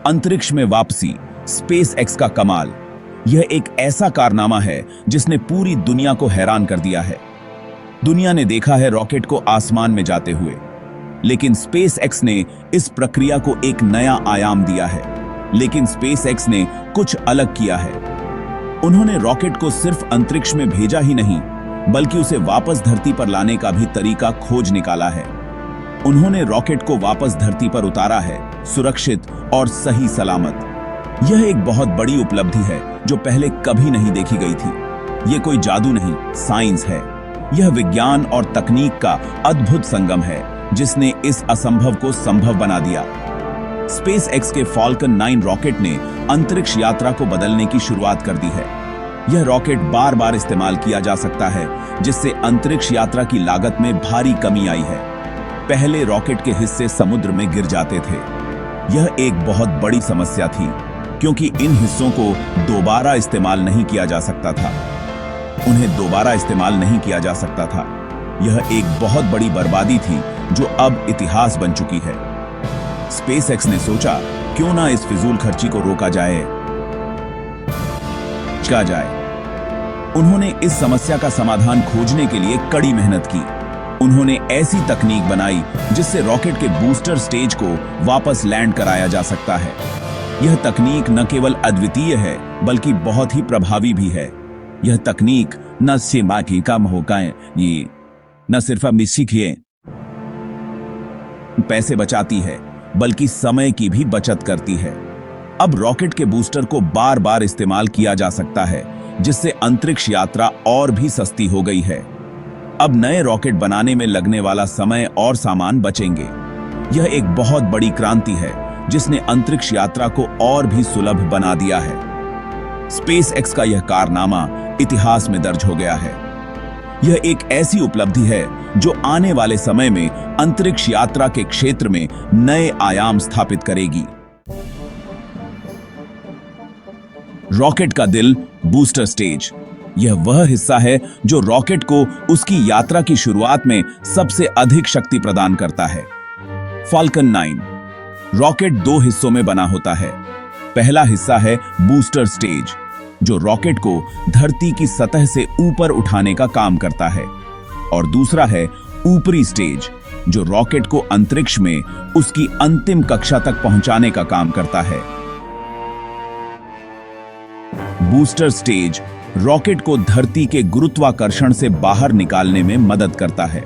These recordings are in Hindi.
अंतरिक्ष में वापसी, स्पेस एक्स का कमाल। यह एक ऐसा कारनामा है जिसने पूरी दुनिया को हैरान कर दिया है। दुनिया ने देखा है रॉकेट को आसमान में जाते हुए, लेकिन स्पेस एक्स ने इस प्रक्रिया को एक नया आयाम दिया है। लेकिन स्पेस एक्स ने कुछ अलग किया है। उन्होंने रॉकेट को सिर्फ अंतरिक्ष में भेजा ही नहीं, बल्कि उसे वापस धरती पर लाने का भी तरीका खोज निकाला है। उन्होंने रॉकेट को वापस धरती पर उतारा है, सुरक्षित और सही सलामत। यह एक बहुत बड़ी उपलब्धि है जो पहले कभी नहीं देखी गई थी। यह कोई जादू नहीं, साइंस है। यह विज्ञान और तकनीक का अद्भुत संगम है जिसने इस असंभव को संभव बना दिया। स्पेस एक्स के फाल्कन 9 रॉकेट ने अंतरिक्ष यात्रा को बदलने की शुरुआत कर दी है। यह रॉकेट बार बार इस्तेमाल किया जा सकता है, जिससे अंतरिक्ष यात्रा की लागत में भारी कमी आई है। पहले रॉकेट के हिस्से समुद्र में गिर जाते थे। यह एक बहुत बड़ी समस्या थी, क्योंकि इन हिस्सों को दोबारा इस्तेमाल नहीं किया जा सकता था। उन्हें दोबारा इस्तेमाल नहीं किया जा सकता था। यह एक बहुत बड़ी बर्बादी थी जो अब इतिहास बन चुकी है। स्पेस एक्स ने सोचा, क्यों ना इस फिजूल खर्ची को रोका जाए। उन्होंने इस समस्या का समाधान खोजने के लिए कड़ी मेहनत की। उन्होंने ऐसी तकनीक बनाई जिससे रॉकेट के बूस्टर स्टेज को वापस लैंड कराया जा सकता है। यह तकनीक न केवल अद्वितीय है, बल्कि बहुत ही प्रभावी भी है। यह तकनीक न सिर्फ की कम होगा, ये न सिर्फ अब सीखिए पैसे बचाती है, बल्कि समय की भी बचत करती है। अब रॉकेट के बूस्टर को बार बार इस्तेमाल किया जा सकता है, जिससे अंतरिक्ष यात्रा और भी सस्ती हो गई है। अब नए रॉकेट बनाने में लगने वाला समय और सामान बचेंगे। यह एक बहुत बड़ी क्रांति है जिसने अंतरिक्ष यात्रा को और भी सुलभ बना दिया है। स्पेस एक्स का यह कारनामा इतिहास में दर्ज हो गया है। यह एक ऐसी उपलब्धि है जो आने वाले समय में अंतरिक्ष यात्रा के क्षेत्र में नए आयाम स्थापित करेगी। रॉकेट का दिल, बूस्टर स्टेज। यह वह हिस्सा है जो रॉकेट को उसकी यात्रा की शुरुआत में सबसे अधिक शक्ति प्रदान करता है। फाल्कन 9 रॉकेट 2 हिस्सों में बना होता है। पहला हिस्सा है बूस्टर स्टेज, जो रॉकेट को धरती की सतह से ऊपर उठाने का काम करता है, और दूसरा है ऊपरी स्टेज, जो रॉकेट को अंतरिक्ष में उसकी अंतिम कक्षा तक पहुंचाने का काम करता है। बूस्टर स्टेज रॉकेट को धरती के गुरुत्वाकर्षण से बाहर निकालने में मदद करता है।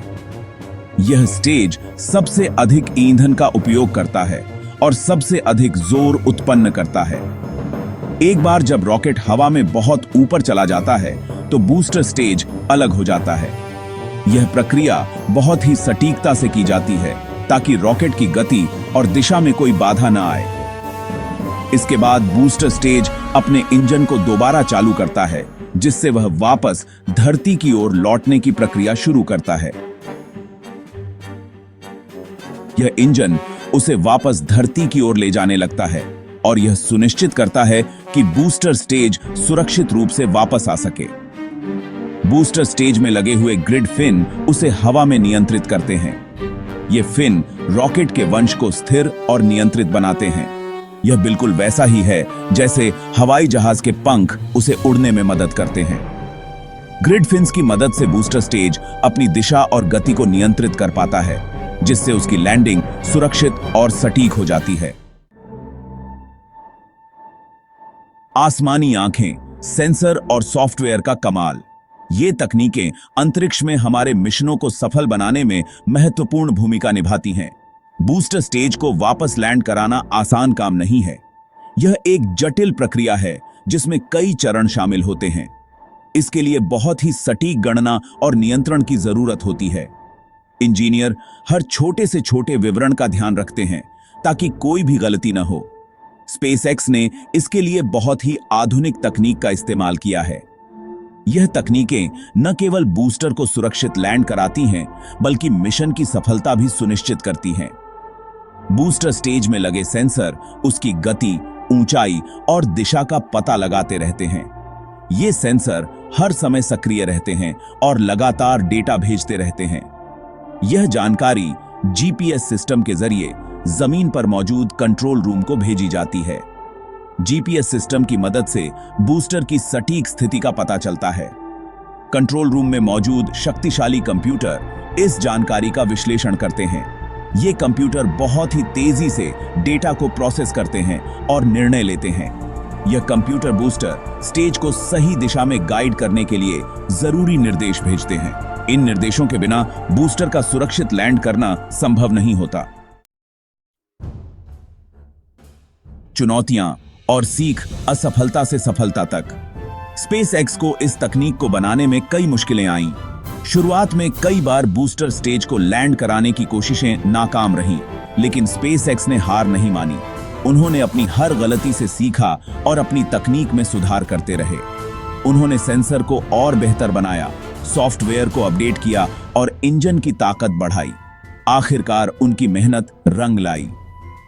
यह स्टेज सबसे अधिक ईंधन का उपयोग करता है और सबसे अधिक जोर उत्पन्न करता है। एक बार जब रॉकेट हवा में बहुत ऊपर चला जाता है, तो बूस्टर स्टेज अलग हो जाता है। यह प्रक्रिया बहुत ही सटीकता से की जाती है ताकि रॉकेट की गति और दिशा में कोई बाधा न आए। इसके बाद बूस्टर स्टेज अपने इंजन को दोबारा चालू करता है, जिससे वह वापस धरती की ओर लौटने की प्रक्रिया शुरू करता है। यह इंजन उसे वापस धरती की ओर ले जाने लगता है और यह सुनिश्चित करता है कि बूस्टर स्टेज सुरक्षित रूप से वापस आ सके। बूस्टर स्टेज में लगे हुए ग्रिड फिन उसे हवा में नियंत्रित करते हैं। ये फिन रॉकेट के वंश को स्थिर और नियंत्रित बनाते हैं। यह बिल्कुल वैसा ही है जैसे हवाई जहाज के पंख उसे उड़ने में मदद करते हैं। ग्रिड फिन्स की मदद से बूस्टर स्टेज अपनी दिशा और गति को नियंत्रित कर पाता है, जिससे उसकी लैंडिंग सुरक्षित और सटीक हो जाती है। आसमानी आंखें, सेंसर और सॉफ्टवेयर का कमाल। ये तकनीकें अंतरिक्ष में हमारे मिशनों को सफल बनाने में महत्वपूर्ण भूमिका निभाती हैं। बूस्टर स्टेज को वापस लैंड कराना आसान काम नहीं है। यह एक जटिल प्रक्रिया है जिसमें कई चरण शामिल होते हैं। इसके लिए बहुत ही सटीक गणना और नियंत्रण की जरूरत होती है। इंजीनियर हर छोटे से छोटे विवरण का ध्यान रखते हैं ताकि कोई भी गलती न हो। स्पेसएक्स ने इसके लिए बहुत ही आधुनिक तकनीक का इस्तेमाल किया है। यह तकनीकें न केवल बूस्टर को सुरक्षित लैंड कराती हैं, बल्कि मिशन की सफलता भी सुनिश्चित करती हैं। बूस्टर स्टेज में लगे सेंसर उसकी गति, ऊंचाई और दिशा का पता लगाते रहते हैं। ये सेंसर हर समय सक्रिय रहते हैं और लगातार डेटा भेजते रहते हैं। यह जानकारी जीपीएस सिस्टम के जरिए जमीन पर मौजूद कंट्रोल रूम को भेजी जाती है। जीपीएस सिस्टम की मदद से बूस्टर की सटीक स्थिति का पता चलता है। कंट्रोल रूम में मौजूद शक्तिशाली कंप्यूटर इस जानकारी का विश्लेषण करते हैं। ये कंप्यूटर बहुत ही तेजी से डेटा को प्रोसेस करते हैं और निर्णय लेते हैं। यह कंप्यूटर बूस्टर स्टेज को सही दिशा में गाइड करने के लिए जरूरी निर्देश भेजते हैं। इन निर्देशों के बिना बूस्टर का सुरक्षित लैंड करना संभव नहीं होता। चुनौतियां और सीख असफलता से सफलता तक। स्पेसएक्स को इस तकनीक को बनाने में कई मुश्किलें आईं। शुरुआत में कई बार बूस्टर स्टेज को लैंड कराने की कोशिशें नाकाम रहीं, लेकिन स्पेसएक्स ने हार नहीं मानी। उन्होंने अपनी हर गलती से सीखा और अपनी तकनीक में सुधार करते रहे। उन्होंने सेंसर को और बेहतर बनाया, सॉफ्टवेयर को अपडेट किया और इंजन की ताकत बढ़ाई। आखिरकार उनकी मेहनत रंग लाई।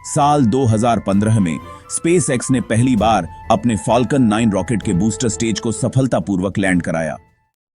साल 2015 में स्पेसएक्स ने पहली बार अपने फाल्कन 9 रॉकेट के बूस्टर स्टेज को सफलतापूर्वक लैंड कराया।